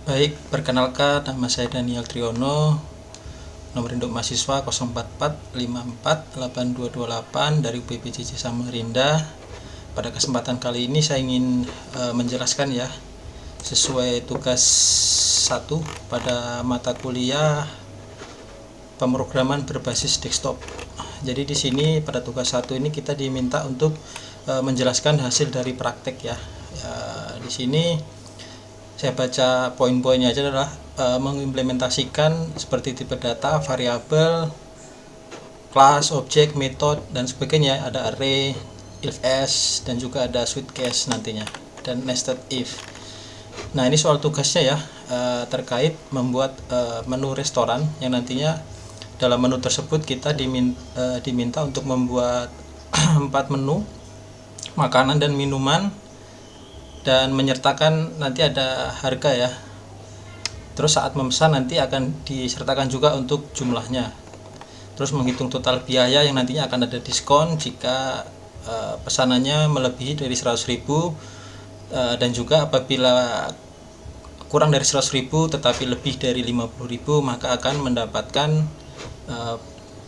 Baik, perkenalkan nama saya Daniel Triono, nomor induk mahasiswa 044548228 dari UPPJJ Samarinda. Pada kesempatan kali ini saya ingin menjelaskan ya, sesuai tugas 1 pada mata kuliah pemrograman berbasis desktop. Jadi di sini pada tugas 1 ini kita diminta untuk menjelaskan hasil dari praktek ya. Di sini saya baca poin-poinnya aja adalah mengimplementasikan seperti tipe data, variabel, kelas, objek, metode dan sebagainya. Ada array, if else, dan juga ada switch case nantinya, dan nested if. Nah, ini soal tugasnya ya, terkait membuat menu restoran yang nantinya dalam menu tersebut kita diminta untuk membuat 4 menu makanan dan minuman, dan menyertakan nanti ada harga ya. Terus saat memesan nanti akan disertakan juga untuk jumlahnya. Terus menghitung total biaya yang nantinya akan ada diskon jika pesanannya melebihi dari 100.000, dan juga apabila kurang dari 100.000 tetapi lebih dari 50.000 maka akan mendapatkan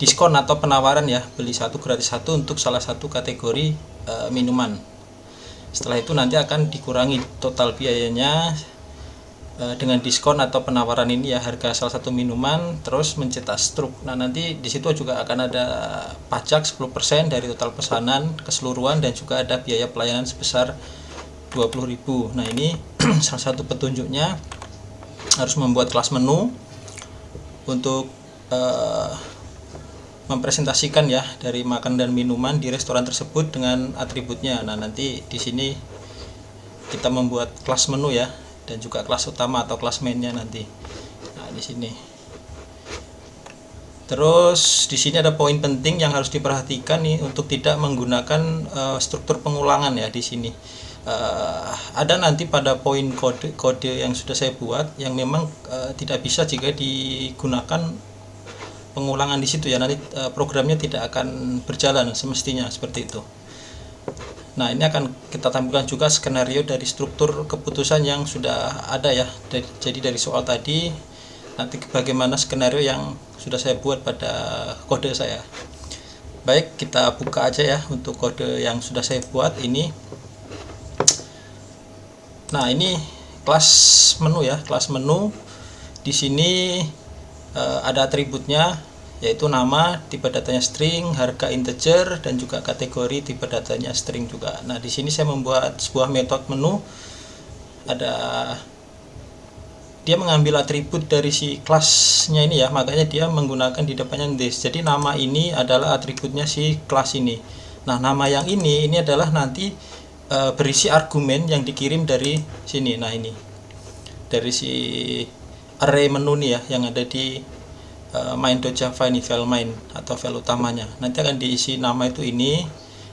diskon atau penawaran ya, beli satu gratis satu untuk salah satu kategori minuman. Setelah itu nanti akan dikurangi total biayanya dengan diskon atau penawaran ini ya, harga salah satu minuman, terus mencetak struk. Nah, nanti di situ juga akan ada pajak 10% dari total pesanan keseluruhan, dan juga ada biaya pelayanan sebesar 20.000. Nah, ini salah satu petunjuknya, harus membuat kelas menu untuk mempresentasikan ya dari makan dan minuman di restoran tersebut dengan atributnya. Nah, nanti di sini kita membuat kelas menu ya, dan juga kelas utama atau kelas mainnya nanti. Nah, di sini. Terus di sini ada poin penting yang harus diperhatikan nih, untuk tidak menggunakan struktur pengulangan ya di sini. Ada nanti pada poin kode yang sudah saya buat yang memang tidak bisa jika digunakan pengulangan di situ ya, nanti programnya tidak akan berjalan semestinya seperti itu. Nah, ini akan kita tampilkan juga skenario dari struktur keputusan yang sudah ada ya. Jadi dari soal tadi nanti bagaimana skenario yang sudah saya buat pada kode saya. Baik, kita buka aja ya untuk kode yang sudah saya buat ini. Nah, ini kelas menu ya, kelas menu. Di sini ada atributnya, yaitu nama, tipe datanya string, harga integer, dan juga kategori tipe datanya string juga. Nah, di sini saya membuat sebuah metode menu. Dia mengambil atribut dari si kelasnya ini ya, makanya dia menggunakan di depannya this. Jadi nama ini adalah atributnya si kelas ini. Nah, nama yang ini adalah nanti berisi argumen yang dikirim dari sini. Nah, ini dari si array menu nih ya, yang ada di main.java ini, file main atau file utamanya. Nanti akan diisi nama itu ini,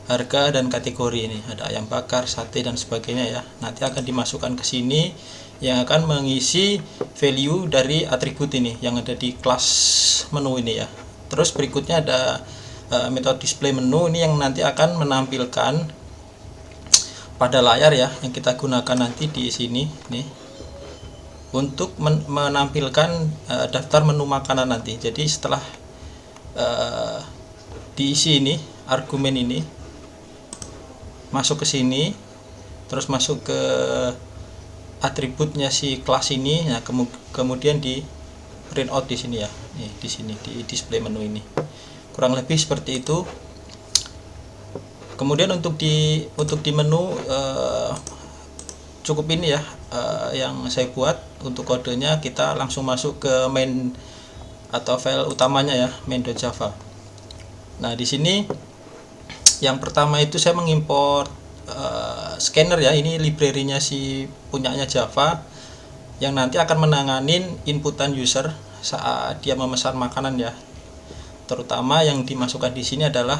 harga, dan kategori ini. Ada ayam bakar, sate, dan sebagainya ya. Nanti akan dimasukkan ke sini yang akan mengisi value dari atribut ini yang ada di kelas menu ini ya. Terus berikutnya ada metode display menu ini yang nanti akan menampilkan pada layar ya, yang kita gunakan nanti di sini nih, untuk menampilkan daftar menu makanan nanti. Jadi setelah diisi ini, argumen ini masuk ke sini, terus masuk ke atributnya si kelas ini. Nah, kemudian di print out di sini ya, nih di sini di display menu ini. Kurang lebih seperti itu. Kemudian untuk di menu cukup ini ya yang saya buat untuk kodenya. Kita langsung masuk ke main atau file utamanya ya, main.java. Nah, di sini yang pertama itu saya mengimport scanner ya, ini library-nya si punyanya Java yang nanti akan menanganin inputan user saat dia memesan makanan ya. Terutama yang dimasukkan di sini adalah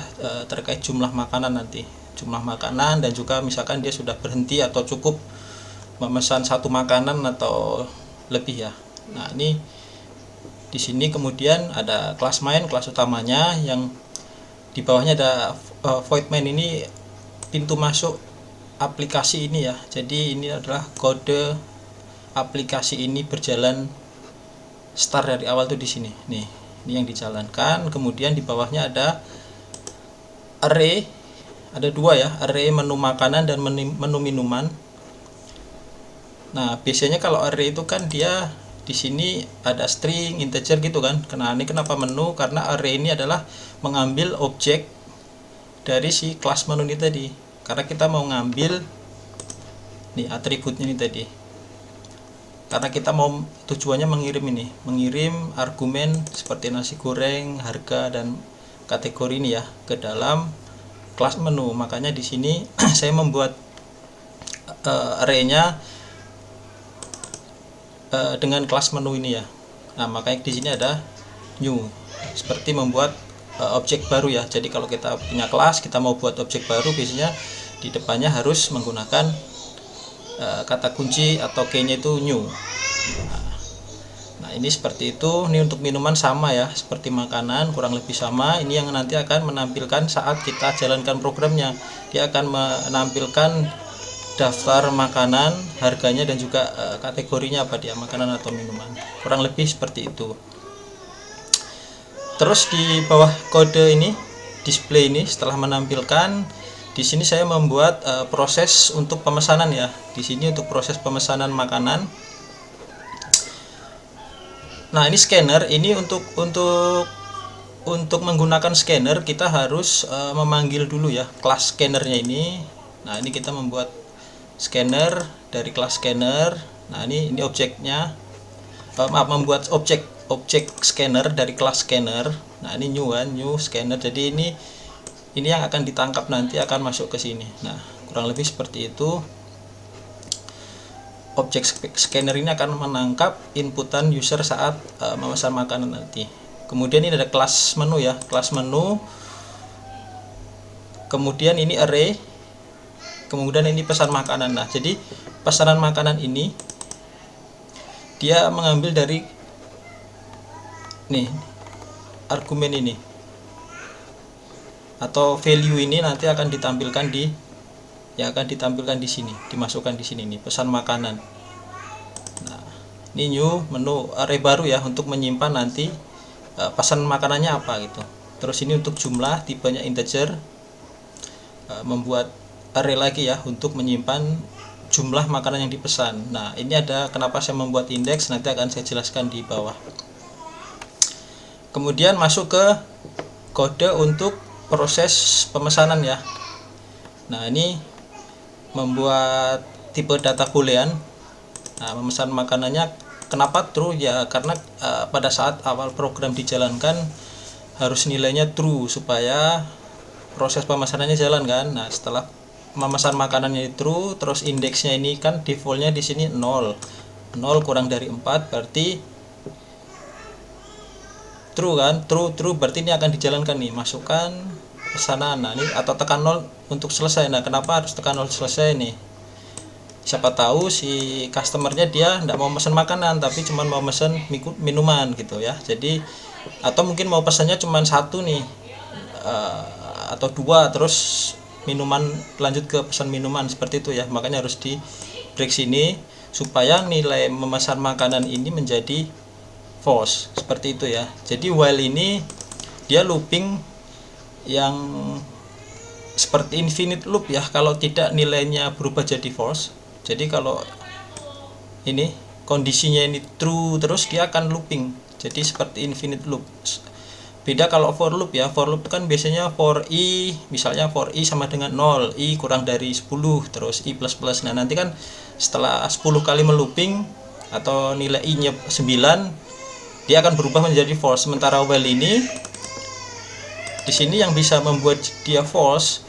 terkait jumlah makanan nanti, jumlah makanan, dan juga misalkan dia sudah berhenti atau cukup memesan satu makanan atau lebih ya. Nah, ini di sini kemudian ada kelas main, kelas utamanya, yang di bawahnya ada void main, ini pintu masuk aplikasi ini ya. Jadi ini adalah kode aplikasi ini berjalan start dari awal tuh di sini. Nih, ini yang dijalankan. Kemudian di bawahnya ada array, ada dua ya, array menu makanan dan menu minuman. Nah, biasanya kalau array itu kan dia di sini ada string, integer gitu kan. Nah, ini kenapa menu? Karena array ini adalah mengambil objek dari si kelas menu ini tadi. Karena kita mau ngambil nih atributnya ini tadi. Karena kita mau tujuannya mengirim argumen seperti nasi goreng, harga dan kategori ini ya ke dalam kelas menu. Makanya di sini saya membuat array-nya dengan kelas menu ini ya. Nah, makanya di sini ada new, seperti membuat objek baru ya. Jadi kalau kita punya kelas, kita mau buat objek baru, biasanya di depannya harus menggunakan kata kunci atau key-nya itu new. Nah, ini seperti itu. Ini untuk minuman sama ya, seperti makanan kurang lebih sama. Ini yang nanti akan menampilkan saat kita jalankan programnya. Dia akan menampilkan daftar makanan, harganya dan juga kategorinya apa dia, makanan atau minuman. Kurang lebih seperti itu. Terus di bawah kode ini, display ini setelah menampilkan, di sini saya membuat proses untuk pemesanan ya. Di sini untuk proses pemesanan makanan. Nah, ini scanner. Ini untuk menggunakan scanner kita harus memanggil dulu ya kelas scannernya ini. Nah, ini kita membuat scanner dari kelas scanner. Nah, ini objeknya. Membuat objek scanner dari kelas scanner. Nah, ini new scanner. Jadi ini yang akan ditangkap nanti akan masuk ke sini. Nah, kurang lebih seperti itu. Objek scanner ini akan menangkap inputan user saat memesan makanan nanti. Kemudian ini ada kelas menu ya, kelas menu. Kemudian ini array. Kemudian ini pesan makanan. Nah, jadi pesanan makanan ini dia mengambil dari nih argumen ini atau value ini nanti akan ditampilkan di sini, dimasukkan di sini nih pesan makanan. Nah, ini new menu array baru ya untuk menyimpan nanti pesan makanannya apa gitu. Terus ini untuk jumlah tipenya integer, membuat array lagi ya untuk menyimpan jumlah makanan yang dipesan. Nah, ini ada kenapa saya membuat indeks, nanti akan saya jelaskan di bawah. Kemudian masuk ke kode untuk proses pemesanan ya. Nah, ini membuat tipe data boolean. Nah, memesan makanannya kenapa true ya, karena pada saat awal program dijalankan harus nilainya true supaya proses pemesanannya jalan kan. Nah, setelah memesan makanannya true, terus indeksnya ini kan defaultnya di sini 0 kurang dari 4 berarti true kan. True berarti ini akan dijalankan nih, masukkan pesanan. Nah, ini atau tekan 0 untuk selesai. Nah, kenapa harus tekan 0 selesai nih? Siapa tahu si customernya dia tidak mau pesan makanan tapi cuma mau pesan minuman gitu ya. Jadi atau mungkin mau pesannya cuma satu nih atau dua, terus minuman lanjut ke pesan minuman seperti itu ya. Makanya harus di break sini supaya nilai memesan makanan ini menjadi false seperti itu ya. Jadi while ini dia looping yang seperti infinite loop ya, kalau tidak nilainya berubah jadi false. Jadi kalau ini kondisinya ini true terus dia akan looping, jadi seperti infinite loop. Beda kalau for loop ya, for loop kan biasanya for i, misalnya for i sama dengan 0, i kurang dari 10, terus i plus plus. Nah, nanti kan setelah 10 kali melooping atau nilai i nya 9, dia akan berubah menjadi false. Sementara while ini di sini yang bisa membuat dia false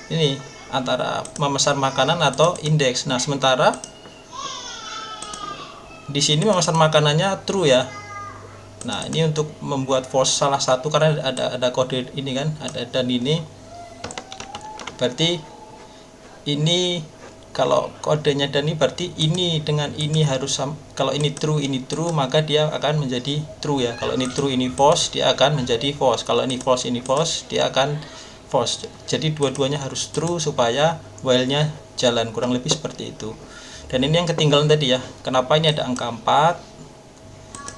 ini antara memesan makanan atau indeks. Nah, sementara di sini memesan makanannya true ya. Nah, ini untuk membuat false salah satu karena ada kode ini kan, ada dan ini. Berarti ini kalau kodenya dan ini berarti ini dengan ini harus kalau ini true maka dia akan menjadi true ya. Kalau ini true ini false dia akan menjadi false. Kalau ini false dia akan false. Jadi dua-duanya harus true supaya while-nya jalan, kurang lebih seperti itu. Dan ini yang ketinggalan tadi ya. Kenapa ini ada angka 4?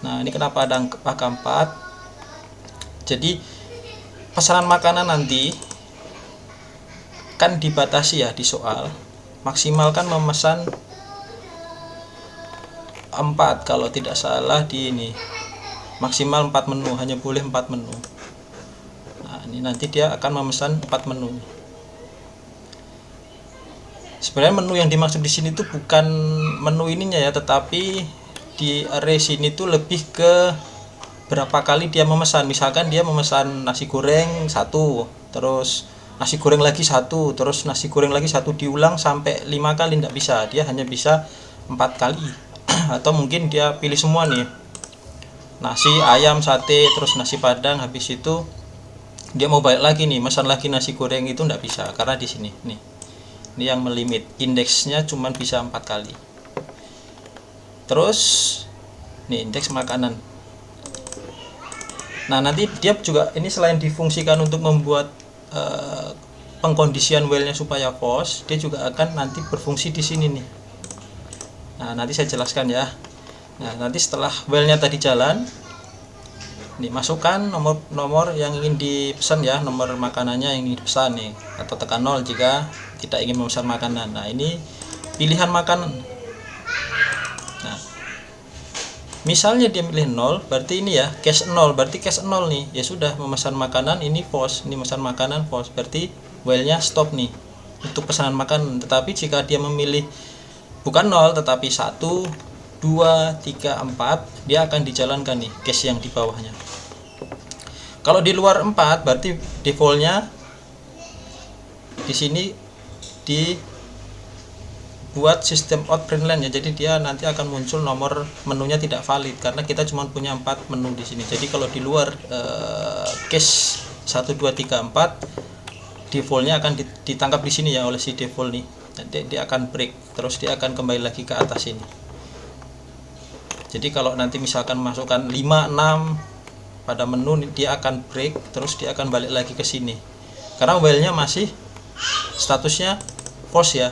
Nah, ini kenapa ada angka 4? Jadi pesanan makanan nanti kan dibatasi ya di soal. Maksimal kan memesan 4 kalau tidak salah di ini. Maksimal 4 menu, hanya boleh 4 menu. Nah, ini nanti dia akan memesan 4 menu. Sebenarnya menu yang dimaksud di sini tuh bukan menu ininya ya, tetapi di array sini tuh lebih ke berapa kali dia memesan. Misalkan dia memesan nasi goreng 1, terus nasi goreng lagi 1, terus nasi goreng lagi 1, diulang sampai 5 kali tidak bisa. Dia hanya bisa 4 kali. Atau mungkin dia pilih semua nih. Nasi, ayam, sate, terus nasi padang, habis itu dia mau balik lagi nih, mesan lagi nasi goreng, itu tidak bisa karena di sini nih. Ini yang melimit, indeksnya cuma bisa 4 kali. Terus nih indeks makanan. Nah, nanti dia juga ini selain difungsikan untuk membuat pengkondisian while-nya supaya false, dia juga akan nanti berfungsi di sini nih. Nah, nanti saya jelaskan ya. Nah, nanti setelah while-nya tadi jalan, nih masukkan nomor yang ingin dipesan ya, nomor makanannya yang ingin dipesan nih, atau tekan 0 jika tidak ingin memesan makanan. Nah, ini pilihan makanan. Nah, misalnya dia pilih 0, berarti ini ya cache 0, berarti cache 0 nih. Ya sudah, memesan makanan ini false, ini memesan makanan false, berarti while-nya stop nih untuk pesanan makanan. Tetapi jika dia memilih bukan 0 tetapi 1, 2, 3, 4, dia akan dijalankan nih cache yang di bawahnya. Kalau di luar 4 berarti defaultnya di sini dibuat sistem out print line ya. Jadi dia nanti akan muncul nomor menunya tidak valid karena kita cuma punya 4 menu di sini. Jadi kalau di luar cache 1, 2, 3, 4 defaultnya akan ditangkap di sini ya oleh si default nih. Nanti dia akan break, terus dia akan kembali lagi ke atas ini. Jadi kalau nanti misalkan masukkan 5, 6 pada menu, dia akan break, terus dia akan balik lagi ke sini. Karena while-nya masih statusnya false ya.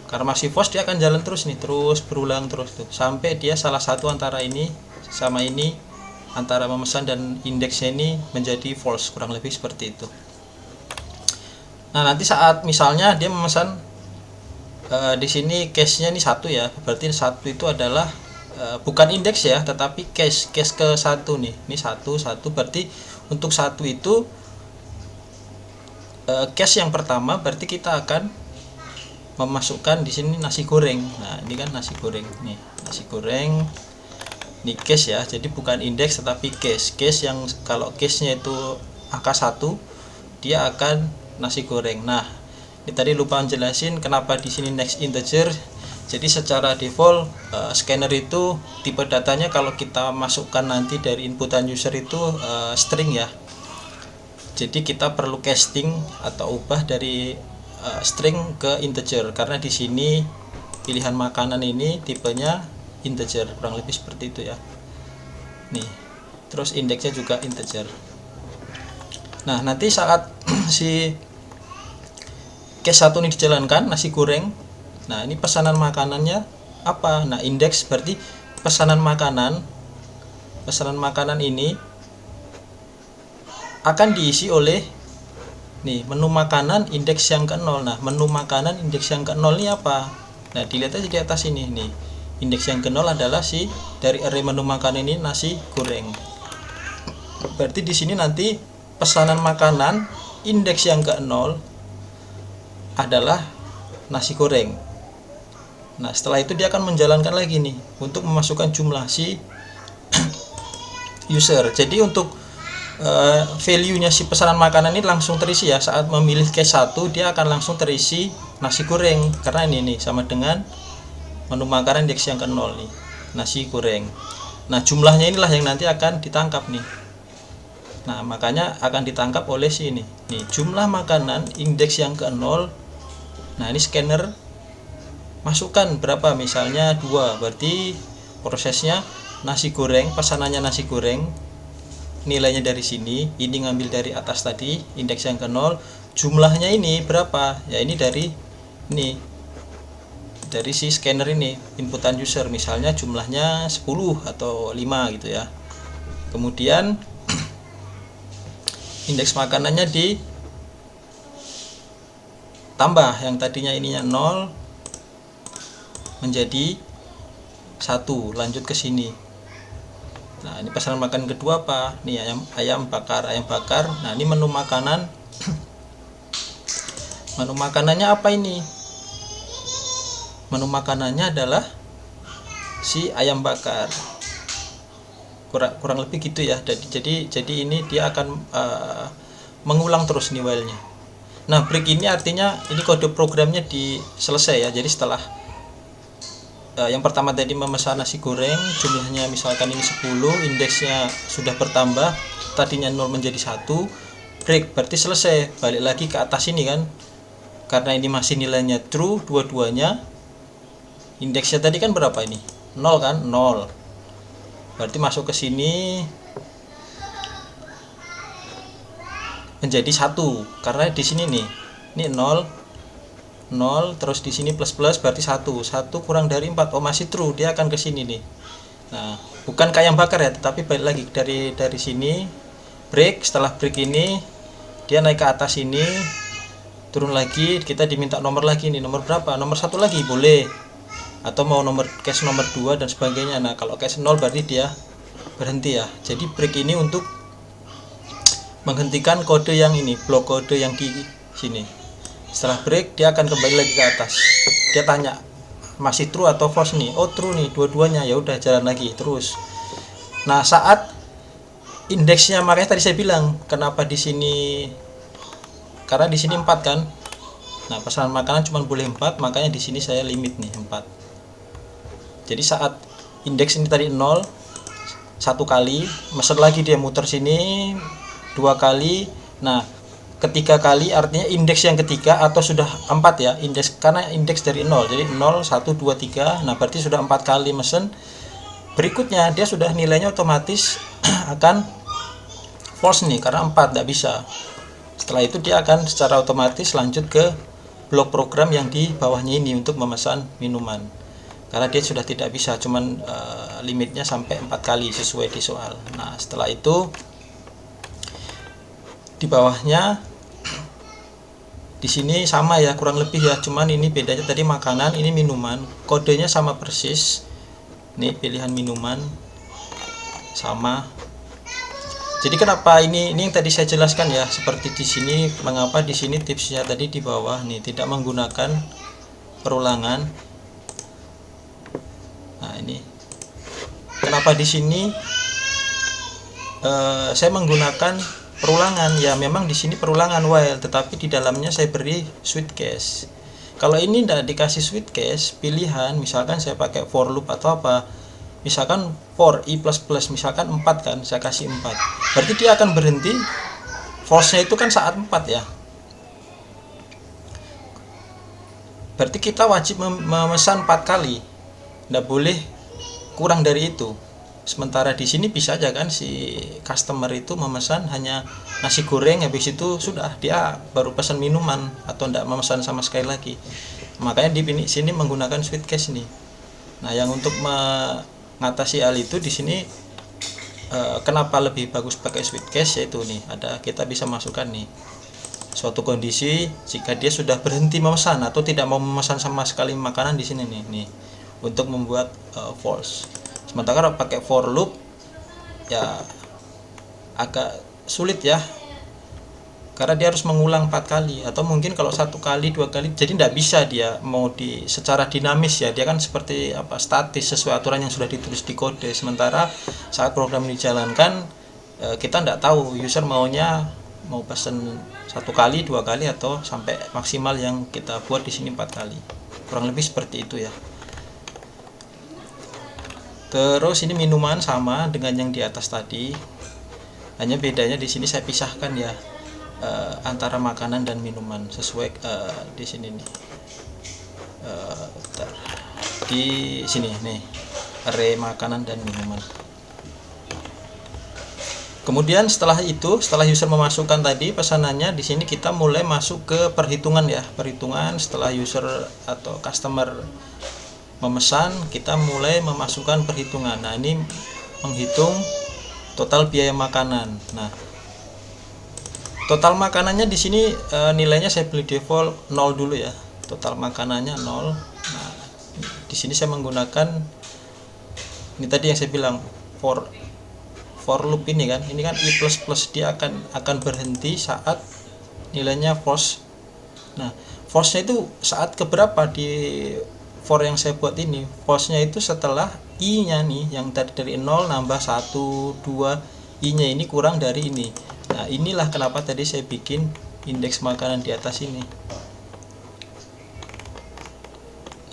Karena masih false, dia akan jalan terus nih, terus berulang terus tuh sampai dia salah satu antara ini sama ini, antara memesan dan indeksnya ini menjadi false, kurang lebih seperti itu. Nah, nanti saat misalnya dia memesan di sini cache-nya ini 1 ya, berarti 1 itu adalah bukan indeks ya, tetapi cache ke 1 nih. Ini 1 berarti untuk 1 itu cache yang pertama, berarti kita akan memasukkan di sini nasi goreng. Nah, ini kan nasi goreng nih, nasi goreng. Ini cache ya, jadi bukan indeks tetapi cache. Cache yang kalau cache-nya itu angka 1, dia akan nasi goreng. Nah, ini tadi lupa jelasin kenapa di sini next integer. Jadi secara default scanner itu tipe datanya kalau kita masukkan nanti dari inputan user itu string ya. Jadi kita perlu casting atau ubah dari string ke integer karena di sini pilihan makanan ini tipenya integer, kurang lebih seperti itu ya. Nih, terus indeksnya juga integer. Nah, nanti saat si cache 1 ini dijalankan, nasi goreng. Nah, ini pesanan makanannya apa? Nah, indeks berarti pesanan makanan ini akan diisi oleh nih menu makanan indeks yang ke-0. Nah, menu makanan indeks yang ke-0 ini apa? Nah, dilihat aja di atas ini nih. Indeks yang ke-0 adalah si dari array menu makanan ini nasi goreng. Berarti di sini nanti pesanan makanan indeks yang ke-0 adalah nasi goreng. Nah, setelah itu dia akan menjalankan lagi nih untuk memasukkan jumlah si user. Jadi untuk value-nya si pesanan makanan ini langsung terisi ya. Saat memilih cache 1, dia akan langsung terisi nasi goreng karena ini nih sama dengan menu makanan indeks yang ke-0 nih, nasi goreng. Nah, jumlahnya inilah yang nanti akan ditangkap nih. Nah, makanya akan ditangkap oleh si ini. Nih, jumlah makanan indeks yang ke-0. Nah, ini scanner masukkan berapa, misalnya 2, berarti prosesnya nasi goreng, pesanannya nasi goreng, nilainya dari sini, ini ngambil dari atas tadi indeks yang ke-0, jumlahnya ini berapa ya, ini dari ini dari si scanner ini, inputan user, misalnya jumlahnya 10 atau 5 gitu ya. Kemudian indeks makanannya ditambah, yang tadinya ininya 0 menjadi 1, lanjut ke sini. Nah, ini pesanan makan kedua apa? Nih ayam bakar. Nah, ini menu makanan. Menu makanannya apa ini? Menu makanannya adalah si ayam bakar. Kurang lebih gitu ya. Jadi ini dia akan mengulang terus nih while-nya. Nah, break ini artinya ini kode programnya selesai ya. Jadi setelah yang pertama tadi memesan nasi goreng, jumlahnya misalkan ini 10, indeksnya sudah bertambah, tadinya 0 menjadi 1, break berarti selesai, balik lagi ke atas ini kan. Karena ini masih nilainya true dua-duanya. Indeksnya tadi kan berapa ini? 0 kan? 0. Berarti masuk ke sini menjadi 1 karena di sini nih. Ini 0 terus di sini plus berarti 1 kurang dari 4. Oh, masih true, dia akan ke sini nih. Nah, bukan kayak yang bakar ya, tetapi balik lagi dari sini break. Setelah break ini dia naik ke atas ini, turun lagi, kita diminta nomor lagi nih. Nomor berapa? Nomor 1 lagi boleh, atau mau cache nomor 2 dan sebagainya. Nah, kalau cache 0 berarti dia berhenti ya. Jadi break ini untuk menghentikan kode yang ini, blok kode yang di sini. Setelah break dia akan kembali lagi ke atas. Dia tanya masih true atau false nih. Oh, true nih dua-duanya. Ya udah, jalan lagi terus. Nah, saat indeksnya, makanya tadi saya bilang kenapa di sini, karena di sini 4 kan. Nah, pesanan makanan cuma boleh 4, makanya di sini saya limit nih 4. Jadi saat indeks ini tadi 0 1 kali, mesen lagi dia muter sini 2 kali. Nah, ketiga kali artinya indeks yang ketiga, atau sudah 4 ya, indeks, karena indeks dari 0, jadi 0 1 2 3. Nah, berarti sudah 4 kali mesen. Berikutnya dia sudah nilainya otomatis akan false nih karena 4, tidak bisa. Setelah itu dia akan secara otomatis lanjut ke blok program yang di bawahnya ini untuk memesan minuman, karena dia sudah tidak bisa, cuman limitnya sampai 4 kali sesuai di soal. Nah, setelah itu di bawahnya di sini sama ya, kurang lebih ya, cuman ini bedanya tadi makanan, ini minuman, kodenya sama persis. Nih pilihan minuman sama. Jadi kenapa ini yang tadi saya jelaskan ya, seperti di sini, mengapa di sini tipsnya tadi di bawah nih tidak menggunakan perulangan. Nah, ini kenapa di sini saya menggunakan perulangan ya. Memang di sini perulangan while, tetapi di dalamnya saya beri switch case. Kalau ini tidak dikasih switch case pilihan, misalkan saya pakai for loop atau apa, misalkan for i++, misalkan 4 kan, saya kasih 4, berarti dia akan berhenti false nya itu kan saat 4 ya. Berarti kita wajib memesan 4 kali, tidak boleh kurang dari itu. Sementara di sini bisa aja kan si customer itu memesan hanya nasi goreng, habis itu sudah dia baru pesan minuman atau tidak memesan sama sekali lagi. Makanya di sini menggunakan switch case nih. Nah, yang untuk mengatasi hal itu di sini kenapa lebih bagus pakai switch case, yaitu nih ada, kita bisa masukkan nih suatu kondisi jika dia sudah berhenti memesan atau tidak mau memesan sama sekali makanan di sini nih untuk membuat false. Sementara kalau pakai for loop ya agak sulit ya, karena dia harus mengulang 4 kali, atau mungkin kalau 1 kali 2 kali, jadi tidak bisa dia mau secara dinamis ya, dia kan seperti apa, statis sesuai aturan yang sudah ditulis di kode. Sementara saat program dijalankan kita tidak tahu user mau pesen 1 kali 2 kali atau sampai maksimal yang kita buat di sini 4 kali, kurang lebih seperti itu ya. Terus ini minuman sama dengan yang di atas tadi, hanya bedanya di sini saya pisahkan ya antara makanan dan minuman sesuai di sini nih, di sini nih array makanan dan minuman. Kemudian setelah user memasukkan tadi pesanannya, di sini kita mulai masuk ke perhitungan ya. Perhitungan setelah user atau customer memesan, kita mulai memasukkan perhitungan. Nah, ini menghitung total biaya makanan. Nah, total makanannya di sini nilainya saya pilih default 0 dulu ya. Total makanannya 0. Nah, di sini saya menggunakan ini tadi yang saya bilang for loop ini kan i plus plus, dia akan berhenti saat nilainya false. Nah, false-nya itu saat keberapa di for yang saya buat ini? False-nya itu setelah i-nya nih, yang tadi dari 0 nambah 1, 2, i-nya ini kurang dari ini. Nah, inilah kenapa tadi saya bikin indeks makanan di atas ini.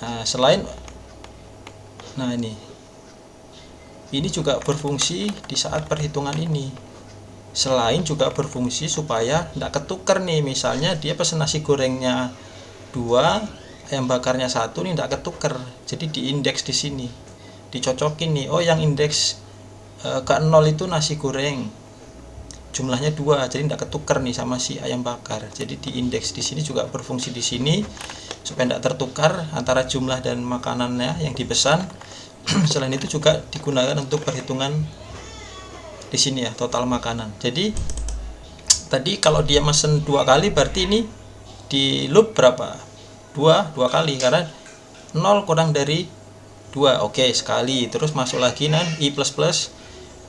Nah, ini juga berfungsi di saat perhitungan ini. Selain juga berfungsi supaya tidak ketukar nih, misalnya dia pesan nasi gorengnya 2, ayam bakarnya 1 nih, tidak ketukar. Jadi diindeks di sini, dicocokin nih. Oh, yang indeks ke 0 itu nasi goreng, jumlahnya 2, jadi tidak ketukar nih sama si ayam bakar. Jadi diindeks di sini juga berfungsi di sini supaya tidak tertukar antara jumlah dan makanannya yang dipesan. Selain itu juga digunakan untuk perhitungan di sini ya, total makanan. Jadi tadi kalau dia mesen 2 kali, berarti ini di loop berapa? 2 kali, karena 0 kurang dari 2. Oke, sekali. Terus masuk lagi i plus plus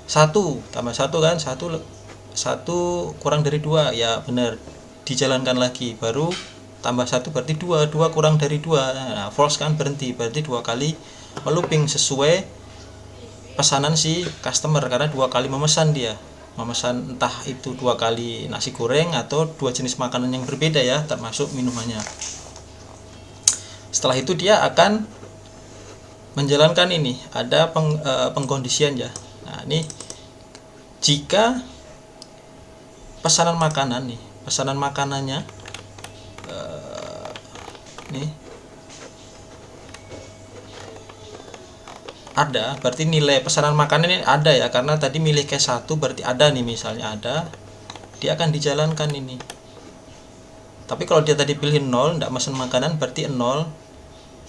1 tambah 1 kan, 1 kurang dari 2. Ya benar, dijalankan lagi, baru tambah 1 berarti 2 kurang dari 2. Nah, false kan, berhenti, berarti 2 kali melooping sesuai pesanan si customer, karena 2 kali memesan, dia memesan entah itu 2 kali nasi goreng atau 2 jenis makanan yang berbeda ya, termasuk minumannya. Setelah itu dia akan menjalankan ini, ada pengkondisian ya. Nah, ini jika pesanan makanan nih, pesanan makanannya nih ada, berarti nilai pesanan makanan ini ada ya, karena tadi milih case 1 berarti ada nih, misalnya ada, dia akan dijalankan ini. Tapi kalau dia tadi pilih 0, tidak mesen makanan, berarti 0,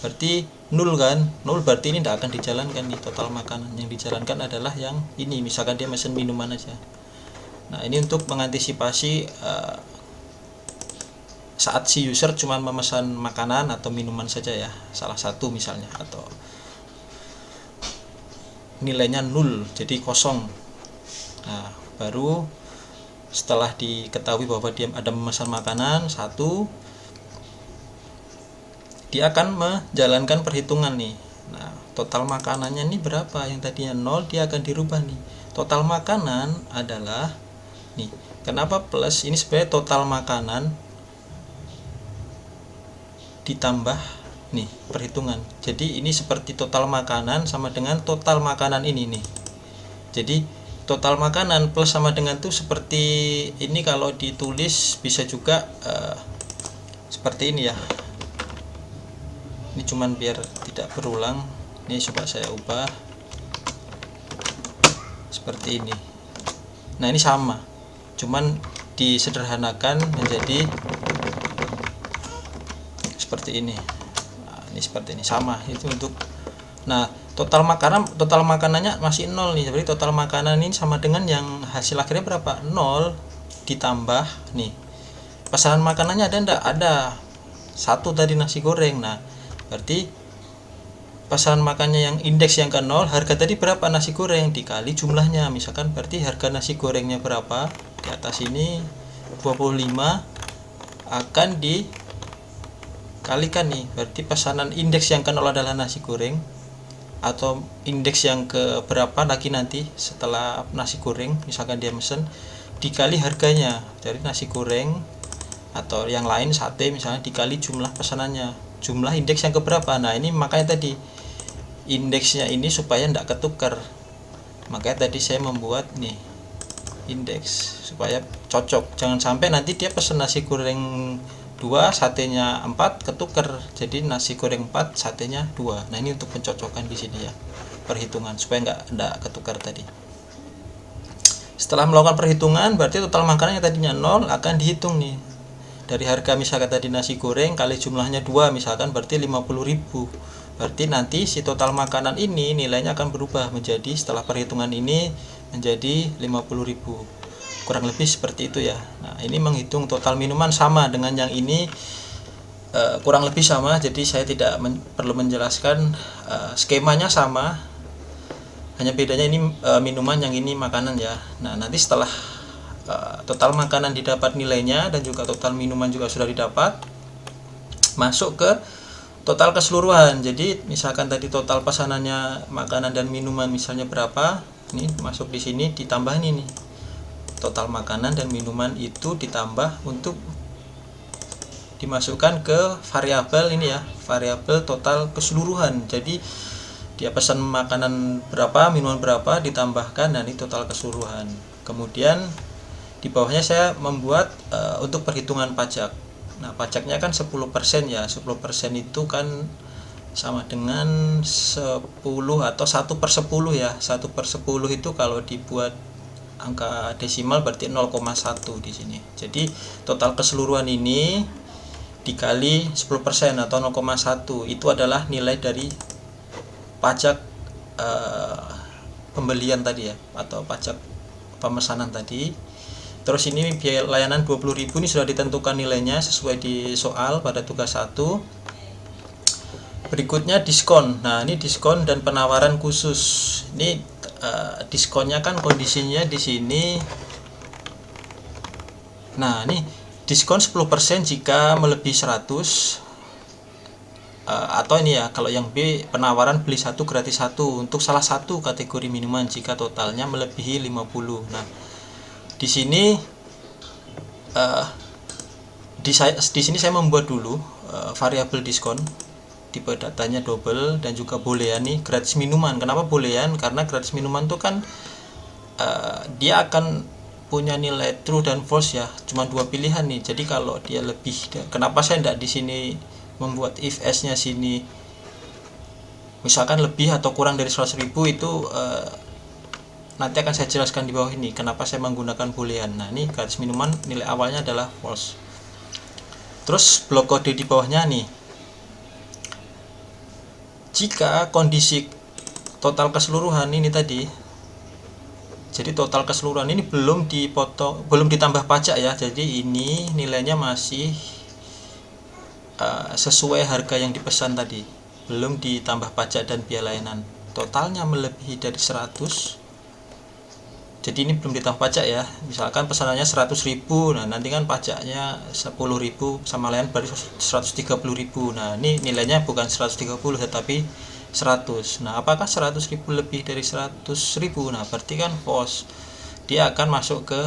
berarti 0 kan, 0 berarti ini tidak akan dijalankan nih total makanan. Yang dijalankan adalah yang ini, misalkan dia mesen minuman aja. Nah, ini untuk mengantisipasi saat si user cuma memesan makanan atau minuman saja ya, salah satu misalnya, atau nilainya 0 jadi kosong. Nah, baru setelah diketahui bahwa dia ada memesan makanan 1, dia akan menjalankan perhitungan nih. Nah, total makanannya ini berapa? Yang tadinya 0 dia akan dirubah nih. Total makanan adalah nih. Kenapa plus? Ini sebenarnya total makanan ditambah nih perhitungan. Jadi ini seperti total makanan sama dengan total makanan ini nih. Jadi total makanan plus sama dengan tuh seperti ini, kalau ditulis bisa juga seperti ini ya. Ini cuman biar tidak berulang. Ini coba saya ubah seperti ini. Nah, ini sama, cuman disederhanakan menjadi seperti ini. Ini seperti ini, sama itu untuk. Nah, total makanannya masih 0 nih. Jadi total makanan ini sama dengan yang hasil akhirnya berapa? 0 ditambah nih. Pesanan makanannya ada enggak? Ada. 1 tadi nasi goreng. Nah, berarti pesanan makannya yang indeks yang ke 0, harga tadi berapa nasi goreng dikali jumlahnya. Misalkan berarti harga nasi gorengnya berapa? Di atas ini 25 akan di kalikan nih, berarti pesanan indeks yang ke 0 adalah nasi goreng, atau indeks yang ke berapa lagi nanti setelah nasi goreng, misalkan dia mesen, dikali harganya dari nasi goreng atau yang lain sate misalnya, dikali jumlah pesanannya, jumlah indeks yang ke berapa. Nah, ini makanya tadi indeksnya ini supaya tidak ketukar, makanya tadi saya membuat nih indeks supaya cocok. Jangan sampai nanti dia pesen nasi goreng 2, satenya 4, ketukar jadi nasi goreng 4, satenya 2. Nah, ini untuk pencocokan di sini ya, perhitungan supaya enggak ketukar tadi. Setelah melakukan perhitungan, berarti total makanan yang tadinya 0 akan dihitung nih. Dari harga misalkan tadi nasi goreng kali jumlahnya 2 misalkan, berarti 50.000. Berarti nanti si total makanan ini nilainya akan berubah menjadi, setelah perhitungan ini, menjadi 50.000. Kurang lebih seperti itu ya. Nah, ini menghitung total minuman sama dengan yang ini, kurang lebih sama. Jadi saya tidak perlu menjelaskan, skemanya sama. Hanya bedanya ini minuman, yang ini makanan ya. Nah, nanti setelah total makanan didapat nilainya dan juga total minuman juga sudah didapat, masuk ke total keseluruhan. Jadi misalkan tadi total pesanannya makanan dan minuman misalnya berapa, ini masuk di sini, ditambah ini nih. Total makanan dan minuman itu ditambah untuk dimasukkan ke variabel ini ya, variabel total keseluruhan. Jadi dia pesan makanan berapa, minuman berapa, ditambahkan, dan ini total keseluruhan. Kemudian di bawahnya saya membuat untuk perhitungan pajak. Nah, pajaknya kan 10% ya. 10% itu kan sama dengan 10 atau 1/10 ya. 1/10 itu kalau dibuat angka desimal berarti 0,1 di sini. Jadi total keseluruhan ini dikali 10% atau 0,1 itu adalah nilai dari pajak pembelian tadi ya, atau pajak pemesanan tadi. Terus ini biaya layanan 20.000 ini sudah ditentukan nilainya sesuai di soal pada tugas 1. Berikutnya diskon. Nah, ini diskon dan penawaran khusus. Ini diskonnya kan kondisinya di sini. Nah, ini diskon 10% jika melebihi 100. Atau ini ya, kalau yang B, penawaran beli 1 gratis 1 untuk salah satu kategori minuman jika totalnya melebihi 50. Nah, di sini di sini saya membuat dulu variabel diskon, tipe datanya double, dan juga boolean nih, gratis minuman. Kenapa boolean? Karena gratis minuman tuh kan dia akan punya nilai true dan false ya, cuma 2 pilihan nih. Jadi kalau dia lebih, kenapa saya tidak di sini membuat if s-nya sini misalkan lebih atau kurang dari 100.000, itu nanti akan saya jelaskan di bawah ini kenapa saya menggunakan boolean. Nah, ini gratis minuman nilai awalnya adalah false. Terus blok kode di bawahnya nih, jika kondisi total keseluruhan ini tadi, jadi total keseluruhan ini belum dipotong, belum ditambah pajak ya, jadi ini nilainya masih sesuai harga yang dipesan tadi, belum ditambah pajak dan biaya layanan. Totalnya melebihi dari 100, jadi ini belum ditambah pajak ya. Misalkan pesanannya 100.000, nah nanti kan pajaknya 10.000 sama lain berarti 130.000. Nah, ini nilainya bukan 130 tetapi 100. Nah, apakah 100.000 lebih dari 100.000? Nah, berarti kan false, dia akan masuk ke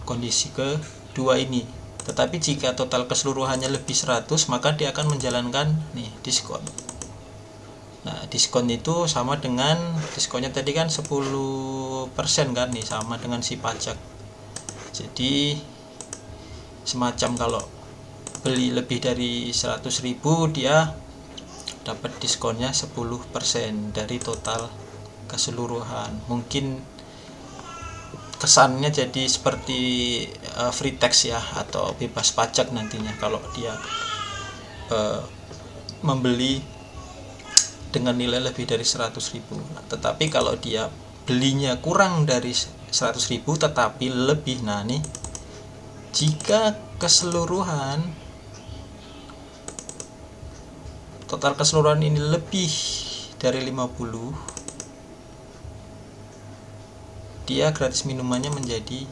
kondisi kedua ini. Tetapi jika total keseluruhannya lebih 100, maka dia akan menjalankan nih diskon. Nah, diskon itu sama dengan, diskonnya tadi kan 10% kan nih, sama dengan si pajak. Jadi semacam kalau beli lebih dari 100.000, dia dapat diskonnya 10% dari total keseluruhan. Mungkin kesannya jadi seperti free tax ya, atau bebas pajak nantinya kalau dia membeli dengan nilai lebih dari 100.000. Nah, tetapi kalau dia belinya kurang dari 100.000 tetapi lebih, nah nih, jika keseluruhan total keseluruhan ini lebih dari 50, dia gratis minumannya menjadi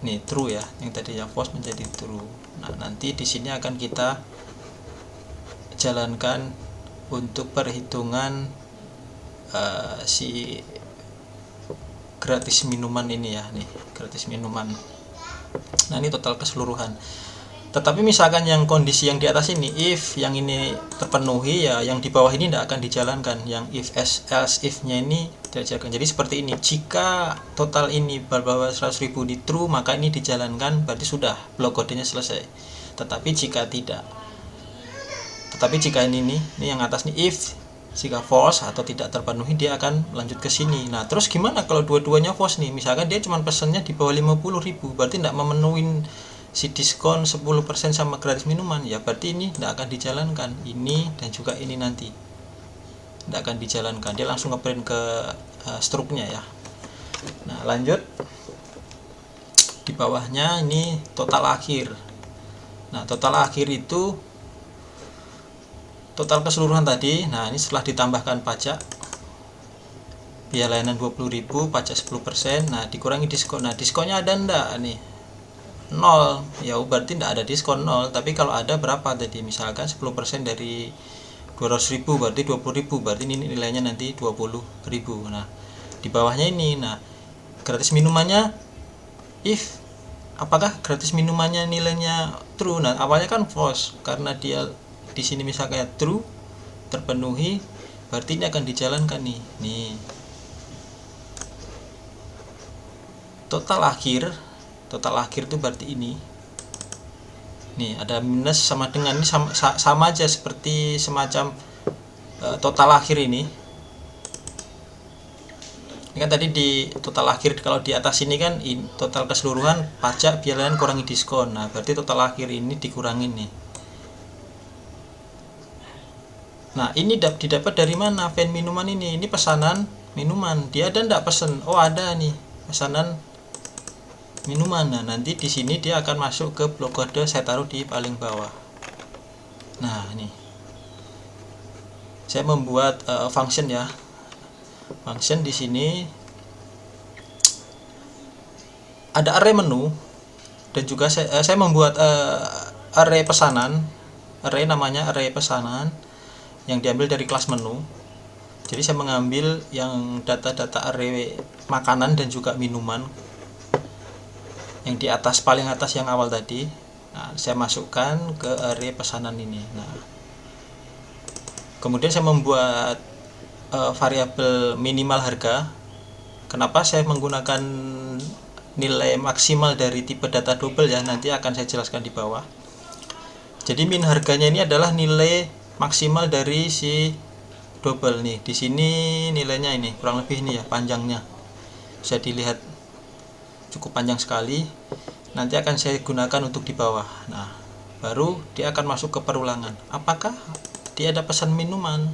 nih true ya, yang tadinya false menjadi true. Nah, nanti di sini akan kita jalankan untuk perhitungan si gratis minuman ini ya, nih gratis minuman. Nah, ini total keseluruhan. Tetapi misalkan yang kondisi yang di atas ini, if yang ini terpenuhi ya, yang di bawah ini tidak akan dijalankan. Yang if else if nya ini tidak dijalankan. Jadi seperti ini, jika total ini berbawah 100.000 di true, maka ini dijalankan, berarti sudah blok kodenya selesai. Tetapi jika tidak, tetapi jika ini yang atas nih, if Jika false atau tidak terpenuhi, dia akan lanjut ke sini. Nah, terus gimana kalau dua-duanya false nih? Misalkan dia cuma pesennya di bawah 50.000, berarti tidak memenuhi si diskon 10% sama gratis minuman. Ya berarti ini tidak akan dijalankan. Ini dan juga ini nanti tidak akan dijalankan. Dia langsung ngeprint ke struknya ya. Nah, lanjut. Di bawahnya ini total akhir. Nah, total akhir itu total keseluruhan tadi. Nah, ini setelah ditambahkan pajak, biaya layanan 20.000, pajak 10%, nah dikurangi diskon. Nah, diskonnya ada enggak nih? 0. Ya berarti enggak ada diskon 0, tapi kalau ada berapa tadi? Misalkan 10% dari 200.000 berarti 20.000, berarti ini nilainya nanti 20.000. Nah, di bawahnya ini, nah gratis minumannya if apakah gratis minumannya nilainya true? Nah, awalnya kan false karena dia di sini misalnya true terpenuhi, berarti ini akan dijalankan nih. Total akhir itu berarti ini. Nih ada minus sama dengan ini, sama aja seperti semacam total akhir ini. Ini kan tadi di total akhir, kalau di atas ini kan total keseluruhan pajak biaya layanan kurangi diskon. Nah, berarti total akhir ini dikurangin nih. Nah, ini didapat dari mana? Fan minuman ini pesanan minuman. Dia ada enggak pesen? Oh, ada nih pesanan minuman. Nah, nanti di sini dia akan masuk ke blok kode, saya taruh di paling bawah. Nah, ini saya membuat function ya. Function di sini ada array menu, dan juga saya membuat array pesanan. Array namanya array pesanan yang diambil dari kelas menu. Jadi saya mengambil yang data-data array makanan dan juga minuman yang di atas, paling atas yang awal tadi. Nah, saya masukkan ke array pesanan ini. Nah, kemudian saya membuat variabel minimal harga. Kenapa saya menggunakan nilai maksimal dari tipe data double ya, nanti akan saya jelaskan di bawah. Jadi min harganya ini adalah nilai maksimal dari si double nih. Di sini nilainya ini kurang lebih ini ya, panjangnya bisa dilihat cukup panjang sekali. Nanti akan saya gunakan untuk di bawah. Nah, baru dia akan masuk ke perulangan. Apakah dia ada pesan minuman?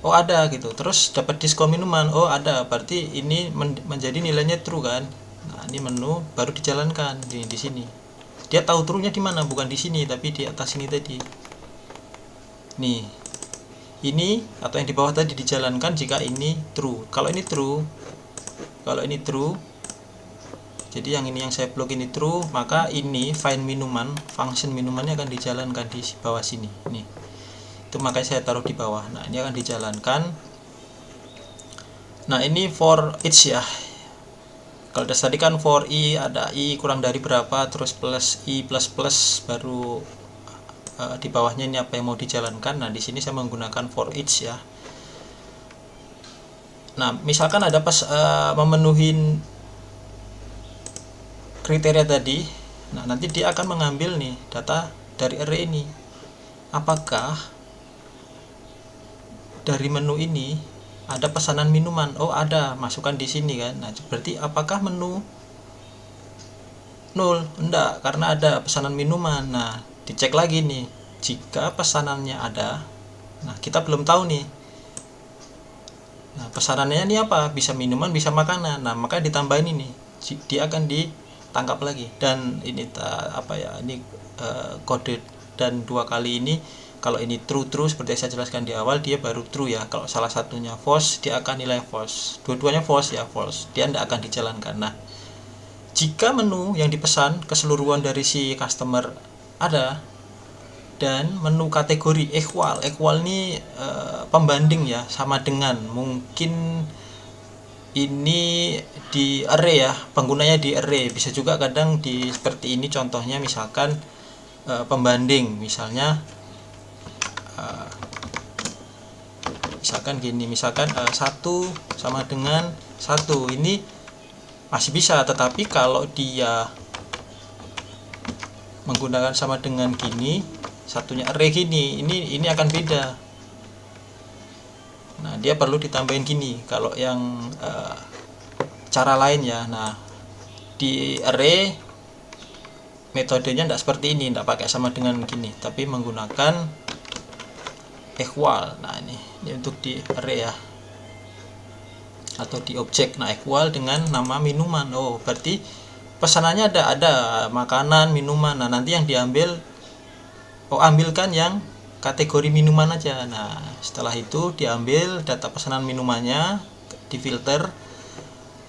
Oh, ada gitu. Terus dapat diskon minuman. Oh, ada. Berarti ini menjadi nilainya true kan? Nah, ini menu baru dijalankan di sini. Dia tahu true-nya di mana? Bukan di sini, tapi di atas ini tadi. Nih, ini atau yang di bawah tadi dijalankan jika ini true. Kalau ini true, jadi yang ini yang saya blok ini true, maka ini find minuman, function minumannya akan dijalankan di bawah sini. Nih, itu makanya saya taruh di bawah. Nah, ini akan dijalankan. Nah, ini for each ya. Kalau tadi kan for i, ada i kurang dari berapa, terus plus i plus plus, baru di bawahnya ini apa yang mau dijalankan. Nah, di sini saya menggunakan for each ya. Nah, misalkan ada pas memenuhi kriteria tadi, nah nanti dia akan mengambil nih data dari array ini. Apakah dari menu ini ada pesanan minuman? Oh, ada, masukkan di sini kan. Nah, berarti apakah menu 0? Enggak, karena ada pesanan minuman. Nah, dicek lagi nih, jika pesanannya ada, nah kita belum tahu nih. Nah, pesanannya ini apa? Bisa minuman, bisa makanan. Nah, maka ditambahin ini, dia akan ditangkap lagi. Dan ini ini kode, dan 2 kali ini. Kalau ini true seperti yang saya jelaskan di awal, dia baru true ya. Kalau salah satunya false, dia akan nilai false. Dua-duanya false ya, false. Dia tidak akan dijalankan. Nah, jika menu yang dipesan keseluruhan dari si customer ada, dan menu kategori equal ini pembanding ya, sama dengan, mungkin ini di array ya, penggunanya di array. Bisa juga kadang di seperti ini contohnya, misalkan pembanding, misalnya misalkan gini, misalkan 1 sama dengan 1, ini masih bisa. Tetapi kalau dia menggunakan sama dengan gini, satunya array gini, ini akan beda. Nah, dia perlu ditambahin gini kalau yang cara lain ya. Nah, di array metodenya tidak seperti ini, tidak pakai sama dengan gini, tapi menggunakan equal. Nah, ini untuk di array ya, atau di objek. Nah, equal dengan nama minuman. Oh, berarti pesanannya ada makanan, minuman. Nah, nanti yang diambil, ambilkan yang kategori minuman aja. Nah, setelah itu diambil data pesanan minumannya, difilter,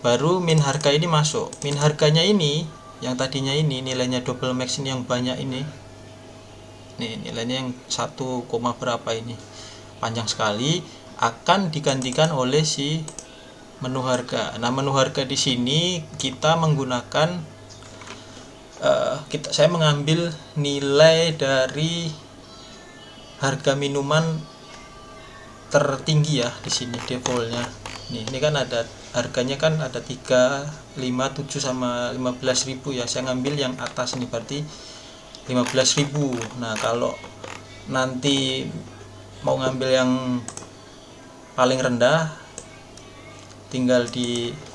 baru min harga ini masuk. Min harganya ini yang tadinya ini nilainya double max ini yang banyak ini, nih nilainya yang 1, berapa ini, panjang sekali, akan digantikan oleh si menu harga. Nah, menu harga di sini kita menggunakan saya mengambil nilai dari harga minuman tertinggi ya di sini defaultnya. Ini kan ada harganya kan ada 3, 5, 7 sama 15.000 ya. Saya ngambil yang atas ini berarti 15.000. Nah, kalau nanti mau ngambil yang paling rendah tinggal dibuat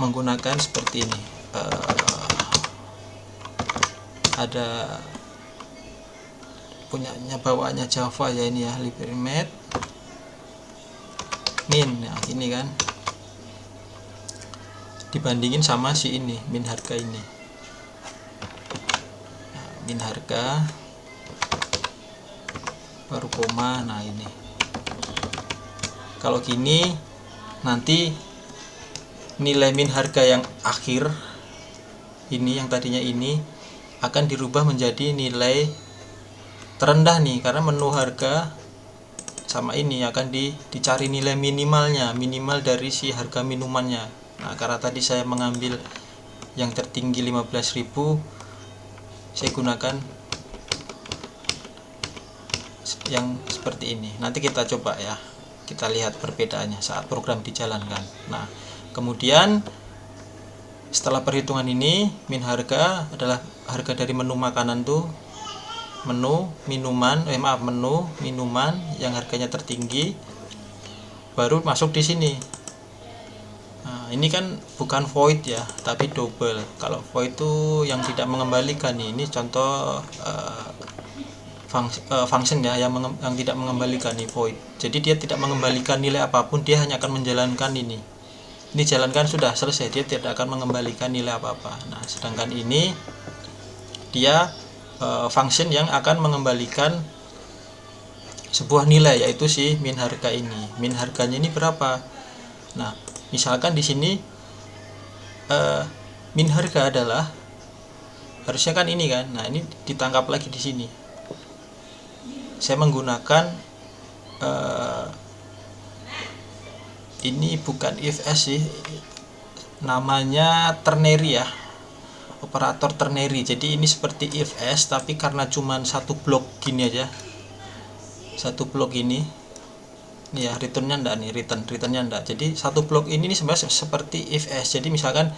menggunakan seperti ini. Ada punyanya bawaannya Java ya ini ya, Liberate min. Nah, ini kan dibandingin sama si ini min harga ini. Nah, min harga baru koma. Nah, ini kalau gini nanti nilai min harga yang akhir ini yang tadinya ini akan dirubah menjadi nilai terendah nih, karena menu harga sama ini akan dicari nilai minimalnya, minimal dari si harga minumannya. Nah, karena tadi saya mengambil yang tertinggi 15.000, saya gunakan yang seperti ini. Nanti kita coba ya, kita lihat perbedaannya saat program dijalankan. Nah, kemudian setelah perhitungan ini, min harga adalah harga dari menu makanan tuh, menu minuman yang harganya tertinggi, baru masuk di sini. Nah, ini kan bukan void ya, tapi double. Kalau void itu yang tidak mengembalikan. Ini contoh function ya yang tidak mengembalikan nih, void. Jadi dia tidak mengembalikan nilai apapun, dia hanya akan menjalankan ini. Ini jalankan sudah selesai, dia tidak akan mengembalikan nilai apa-apa. Nah, sedangkan ini dia function yang akan mengembalikan sebuah nilai, yaitu si min harga ini. Min harganya ini berapa? Nah, misalkan di sini min harga adalah harusnya kan ini kan. Nah, ini ditangkap lagi di sini. Saya menggunakan ini bukan if else sih, namanya ternary ya, operator ternary. Jadi ini seperti if else, tapi karena cuman satu blok gini aja, satu blok ini ya, returnnya enggak nih, returnnya enggak. Jadi satu blok ini sebenarnya seperti if else. Jadi misalkan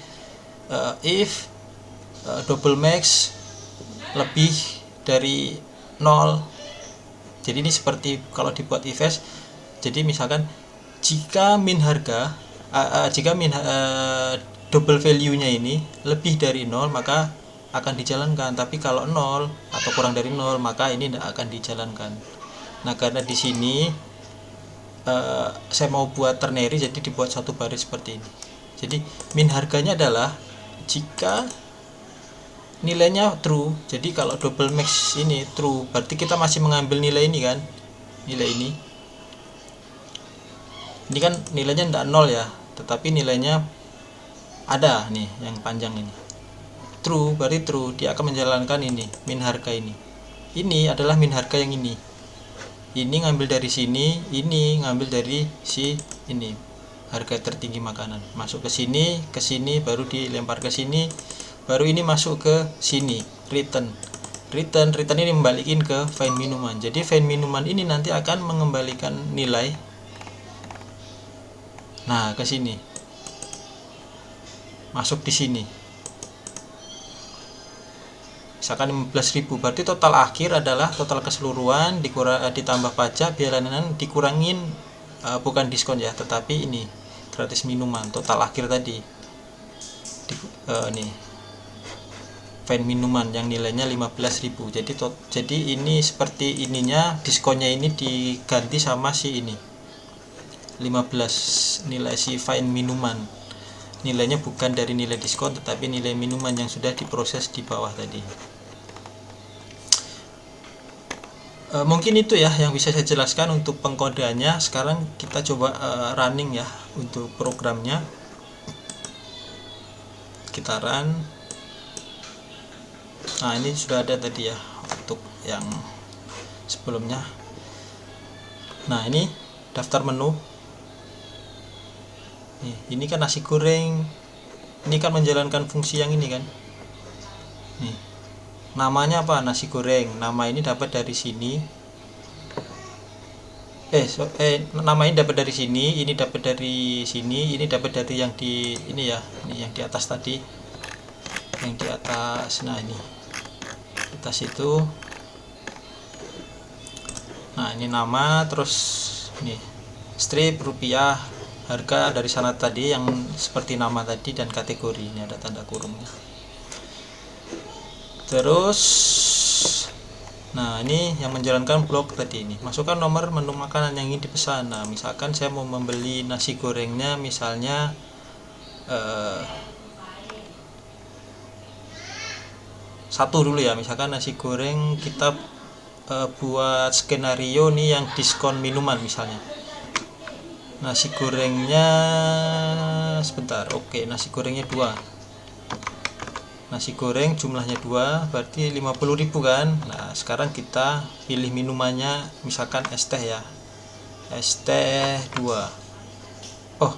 if double max lebih dari 0. Jadi ini seperti kalau dibuat if else. Jadi misalkan jika min harga double value-nya ini lebih dari 0, maka akan dijalankan. Tapi kalau 0 atau kurang dari 0, maka ini tidak akan dijalankan. Nah, karena di sini saya mau buat ternary, jadi dibuat satu baris seperti ini. Jadi min harganya adalah jika nilainya true. Jadi kalau double max ini true, berarti kita masih mengambil nilai ini kan, nilai ini. Ini kan nilainya tidak 0 ya, tetapi nilainya ada nih yang panjang ini. True, berarti true, dia akan menjalankan ini, min harga ini. Ini adalah min harga yang ini. Ini ngambil dari sini, ini ngambil dari si ini, harga tertinggi makanan. Masuk ke sini, baru dilempar ke sini, baru ini masuk ke sini, return ini membalikin ke find minuman. Jadi find minuman ini nanti akan mengembalikan nilai. Nah, ke sini, masuk di sini. misalkan 15.000, berarti total akhir adalah total keseluruhan ditambah pajak, biaya layanan dikurangin, bukan diskon ya, tetapi ini gratis minuman, total akhir tadi nih fine minuman yang nilainya 15.000. Jadi ini seperti ininya, diskonnya ini diganti sama si ini 15 nilai si fine minuman, nilainya bukan dari nilai diskon tetapi nilai minuman yang sudah diproses di bawah tadi. Mungkin itu ya yang bisa saya jelaskan untuk pengkodeannya. Sekarang kita coba running ya untuk programnya. Kita run. Nah, ini sudah ada tadi ya untuk yang sebelumnya. Nah, ini daftar menu. Nih, ini kan nasi goreng. Ini kan menjalankan fungsi yang ini kan. Nih. Namanya apa? Nasi goreng. Nama ini dapat dari sini. Nama ini dapat dari sini, ini dapat dari sini, ini dapat dari yang di ini ya, ini yang di atas tadi. Yang di atas. Nah, ini. Di atas itu. Nah, ini nama, terus ini strip rupiah, harga dari sana tadi yang seperti nama tadi, dan kategori. Ini ada tanda kurungnya. Terus nah, ini yang menjalankan blok tadi ini. Masukkan nomor menu makanan yang ingin dipesan. Nah, misalkan saya mau membeli nasi gorengnya misalnya satu dulu ya. Misalkan nasi goreng kita buat skenario nih yang diskon minuman misalnya. Nasi gorengnya sebentar. Oke, nasi gorengnya 2. Nasi goreng jumlahnya 2, berarti 50.000 kan. Nah, sekarang kita pilih minumannya misalkan es teh ya. Es teh 2. Oh,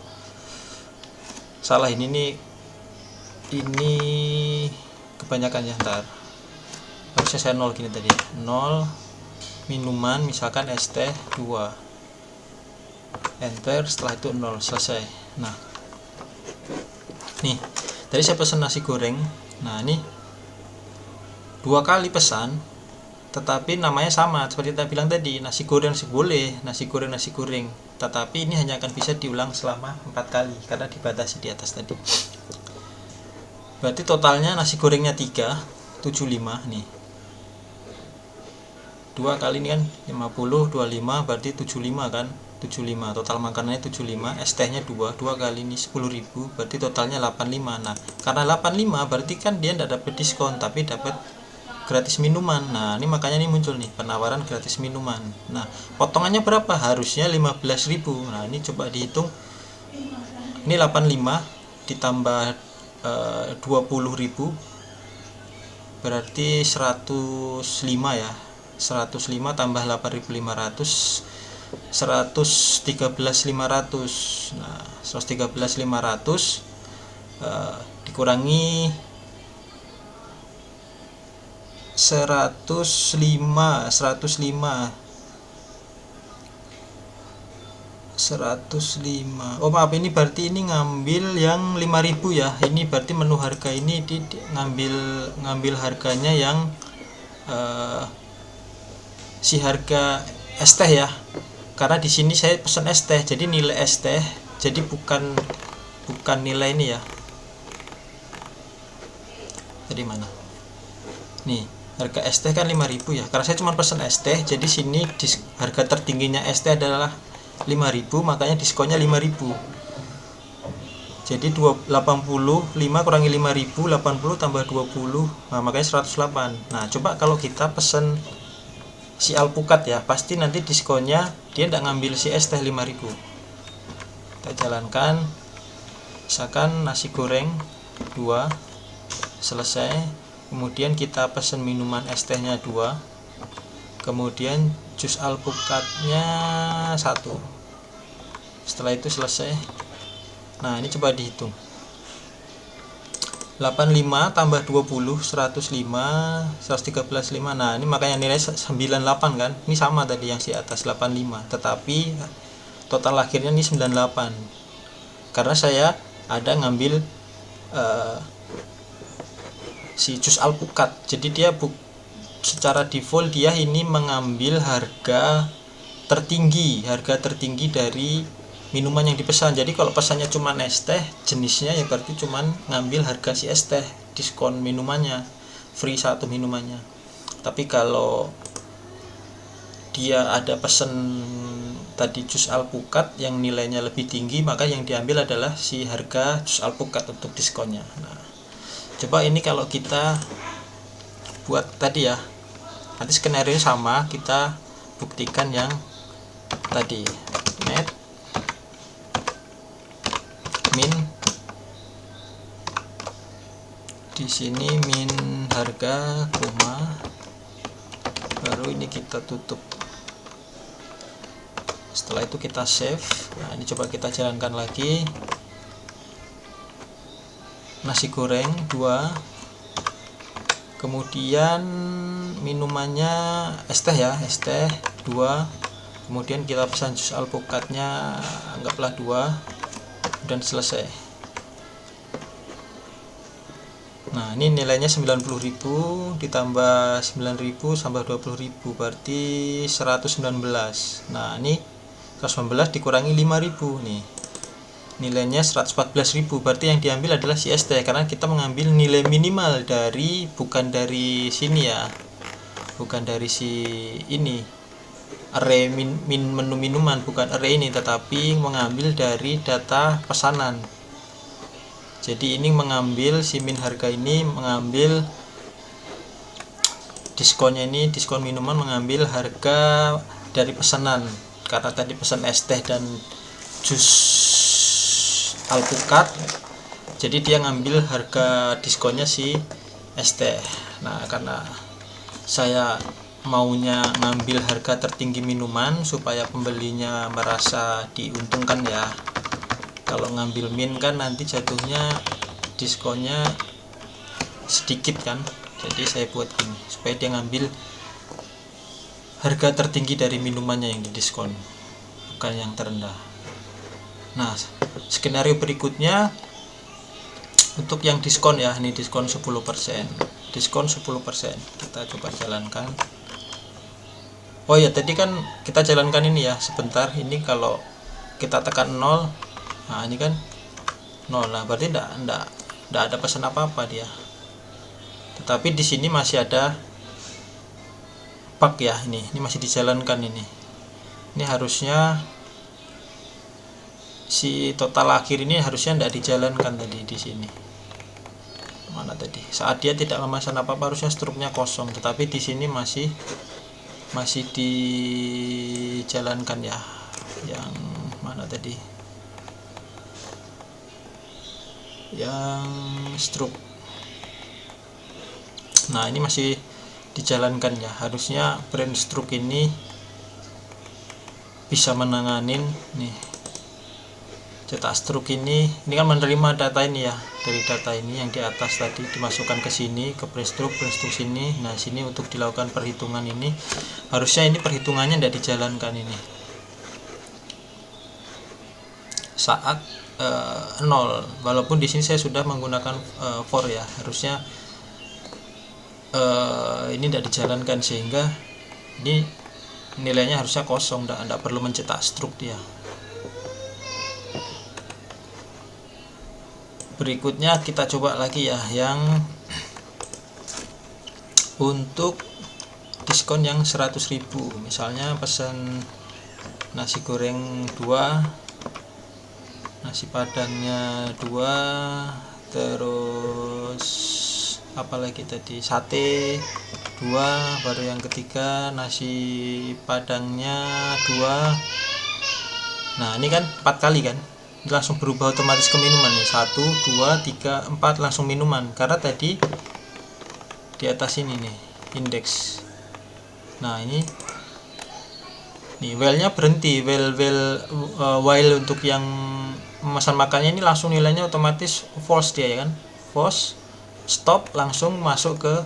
salah, ini kebanyakan ya, ntar harusnya saya 0 gini tadi. 0 minuman misalkan es teh 2. Enter, setelah itu 0, selesai. Nah, nih tadi saya pesan nasi goreng. Nah, ini 2 kali pesan tetapi namanya sama seperti kita bilang tadi, nasi goreng boleh, nasi goreng, tetapi ini hanya akan bisa diulang selama 4 kali karena dibatasi di atas tadi. Berarti totalnya nasi gorengnya 3, 75 nih. 2 kali ini kan 50, 25 berarti 75 kan. 75, total makanannya 75, es tehnya 2 kali ini 10.000, berarti totalnya 85. Nah, karena 85 berarti kan dia tidak dapat diskon tapi dapat gratis minuman. Nah, ini makanya ini muncul nih penawaran gratis minuman. Nah, potongannya berapa? Harusnya 15.000. Nah, ini coba dihitung. Ini 85 ditambah 20.000 berarti 105 ya. 105 tambah 8.500 113.500. Nah, 113.500 dikurangi 105. Oh maaf, ini berarti ini ngambil yang 5.000 ya. Ini berarti menu harga ini ngambil harganya yang si harga es teh ya. Karena di sini saya pesan es teh, jadi nilai es teh, jadi bukan nilai ini ya. Jadi mana? Nih, harga es teh kan 5.000 ya. Karena saya cuma pesan es teh, jadi sini harga tertingginya es teh adalah 5.000, makanya diskonnya 5.000. Jadi 85 kurangi 5.000, 80 tambah 20, nah makanya 108. Nah, coba kalau kita pesan si alpukat ya, pasti nanti diskonnya dia tidak ngambil si es teh 5.000. Kita jalankan. Misalkan nasi goreng 2 selesai, kemudian kita pesen minuman es tehnya 2, kemudian jus alpukatnya 1. Setelah itu selesai. Nah, ini coba dihitung. 85 tambah 20, 105, 113.5. Nah, ini makanya nilai 98 kan. Ini sama tadi yang si atas 85, tetapi total akhirnya ini 98. Karena saya ada ngambil si jus alpukat. Jadi dia secara default dia ini mengambil harga tertinggi dari minuman yang dipesan. Jadi kalau pesannya cuma es teh jenisnya, ya berarti cuma ngambil harga si es teh, diskon minumannya, free satu minumannya. Tapi kalau dia ada pesan tadi jus alpukat yang nilainya lebih tinggi, maka yang diambil adalah si harga jus alpukat untuk diskonnya. Nah, coba ini kalau kita buat tadi ya, nanti skenario sama, kita buktikan yang tadi net min, di sini min harga koma, baru ini kita tutup. Setelah itu kita save. Nah, ini coba kita jalankan lagi. Nasi goreng 2, kemudian minumannya es teh ya, es teh 2, kemudian kita pesan jus alpukatnya anggaplah 2, dan selesai. Nah, ini nilainya 90.000 ditambah 9.000 tambah 20.000 berarti 119. Nah, ini 119 dikurangi 5.000 nih, nilainya 114.000. Berarti yang diambil adalah si es teh, karena kita mengambil nilai minimal dari, bukan dari sini ya, bukan dari si ini array menu minuman, bukan array ini, tetapi mengambil dari data pesanan. Jadi ini mengambil si min harga ini, mengambil diskonnya, ini diskon minuman, mengambil harga dari pesanan. Karena tadi pesan es teh dan jus alpukat, jadi dia ngambil harga diskonnya si es teh. Nah, karena saya maunya ngambil harga tertinggi minuman supaya pembelinya merasa diuntungkan ya. Kalau ngambil min kan nanti jatuhnya diskonnya sedikit kan, jadi saya buat gini supaya dia ngambil harga tertinggi dari minumannya yang didiskon, bukan yang terendah. Nah, skenario berikutnya untuk yang diskon ya, ini diskon 10%. Diskon 10%. Kita coba jalankan. Oh ya, tadi kan kita jalankan ini ya sebentar. Ini kalau kita tekan 0, nah ini kan 0. Nah, berarti enggak ada pesan apa-apa dia. Tetapi di sini masih ada bug ya, ini masih dijalankan ini. Ini harusnya si total akhir ini harusnya tidak dijalankan tadi di sini. Mana tadi? Saat dia tidak memesan apa-apa harusnya struknya kosong, tetapi di sini masih dijalankan ya. Yang mana tadi? Yang struk. Nah, ini masih dijalankan ya. Harusnya brand struk ini bisa menanganin nih. Cetak struk ini kan menerima data ini ya, dari data ini yang di atas tadi dimasukkan ke sini, ke brand struk sini. Nah, sini untuk dilakukan perhitungan ini harusnya ini perhitungannya tidak dijalankan ini saat 0, walaupun di sini saya sudah menggunakan for ya, harusnya ini tidak dijalankan, sehingga ini nilainya harusnya kosong, tidak perlu mencetak struk dia. Berikutnya kita coba lagi ya, yang untuk diskon yang 100.000. Misalnya pesan nasi goreng 2, nasi padangnya 2, terus apalagi tadi, sate 2, baru yang ketiga nasi padangnya 2. Nah, ini kan 4 kali kan, ini langsung berubah otomatis ke minuman nih, 1, 2, 3, 4 langsung minuman, karena tadi di atas ini nih indeks. Nah, ini nih while-nya berhenti, while untuk yang memesan makannya ini langsung nilainya otomatis false dia ya kan, false. Stop langsung masuk ke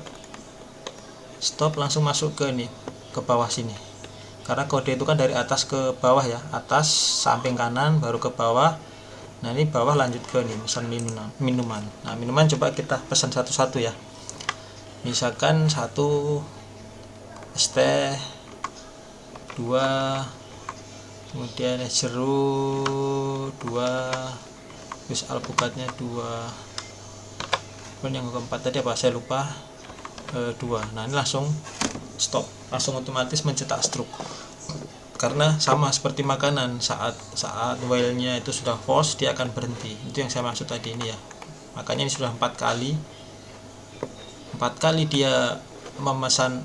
nih, ke bawah sini, karena kode itu kan dari atas ke bawah ya, atas samping kanan baru ke bawah. Nah, ini bawah lanjut ke nih pesan minuman. Nah, minuman coba kita pesan satu-satu ya. Misalkan 1 es teh, 2, kemudian es jeruk 2, terus alpukatnya 2, kemudian yang keempat tadi apa saya lupa, 2. Nah ini langsung stop, langsung otomatis mencetak stroke, karena sama seperti makanan, saat while-nya itu sudah false dia akan berhenti. Itu yang saya maksud tadi ini ya. Makanya ini sudah 4 kali dia memesan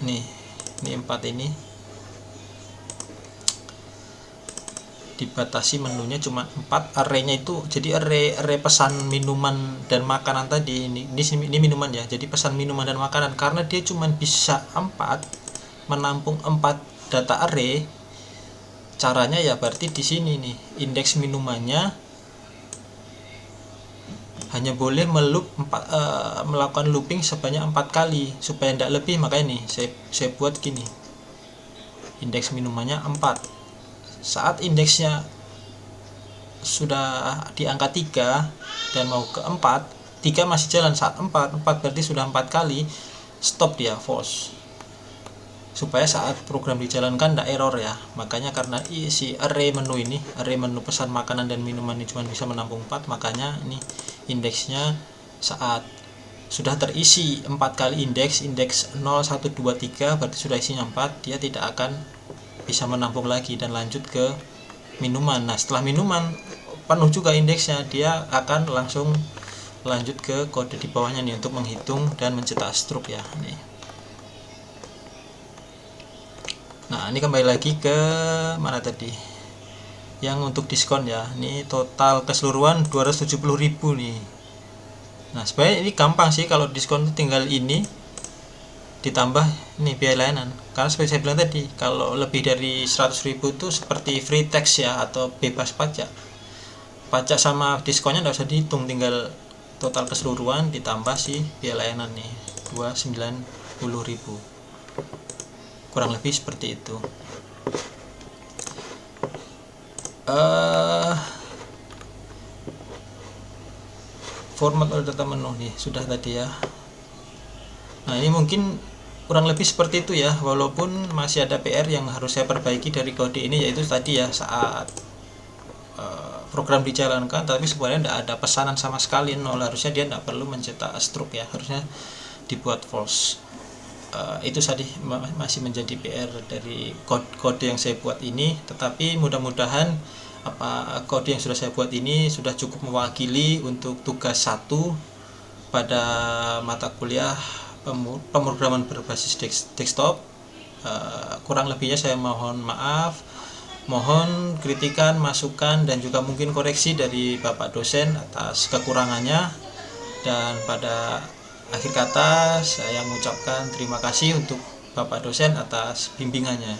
nih, ini 4 ini dibatasi menunya cuma 4, array-nya itu jadi array pesan minuman dan makanan tadi. Ini minuman ya, jadi pesan minuman dan makanan, karena dia cuma bisa 4 menampung 4 data array. Caranya ya berarti di sini nih, indeks minumannya hanya boleh melakukan looping sebanyak 4 kali supaya tidak lebih. Makanya nih saya buat gini, indeks minumannya 4. Saat indeksnya sudah di angka 3 dan mau ke 4, 3 masih jalan, saat 4 berarti sudah 4 kali, stop dia, false, supaya saat program dijalankan tidak error ya. Makanya karena si array menu ini, array menu pesan makanan dan minuman ini cuma bisa menampung 4, makanya ini indeksnya saat sudah terisi 4 kali indeks 0, 1, 2, 3 berarti sudah isinya 4, dia tidak akan bisa menampung lagi dan lanjut ke minuman. Nah setelah minuman penuh juga indeksnya, dia akan langsung lanjut ke kode di bawahnya nih untuk menghitung dan mencetak stroke ya nih. Nah ini kembali lagi ke mana tadi, yang untuk diskon ya. Ini total keseluruhan 270.000 nih. Nah sebenarnya ini gampang sih, kalau diskon tinggal ini ditambah ini biaya layanan, karena seperti saya bilang tadi, kalau lebih dari 100.000 itu seperti free tax ya, atau bebas pajak. Pajak sama diskonnya tidak usah dihitung, tinggal total keseluruhan ditambah si biaya layanan nih 290.000, kurang lebih seperti itu. Format oleh data menu nih sudah tadi ya. Nah ini mungkin kurang lebih seperti itu ya, walaupun masih ada PR yang harus saya perbaiki dari kode ini, yaitu tadi ya, saat program dijalankan tapi sebenarnya tidak ada pesanan sama sekali, nol, harusnya dia tidak perlu mencetak stroke ya, harusnya dibuat false. Itu tadi masih menjadi PR dari kode yang saya buat ini, tetapi mudah-mudahan kode yang sudah saya buat ini sudah cukup mewakili untuk tugas 1 pada mata kuliah pemrograman berbasis desktop. Kurang lebihnya saya mohon maaf, mohon kritikan, masukan, dan juga mungkin koreksi dari Bapak dosen atas kekurangannya. Dan pada akhir kata saya mengucapkan terima kasih untuk Bapak dosen atas bimbingannya.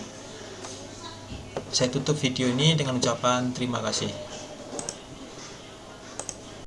Saya tutup video ini dengan ucapan terima kasih.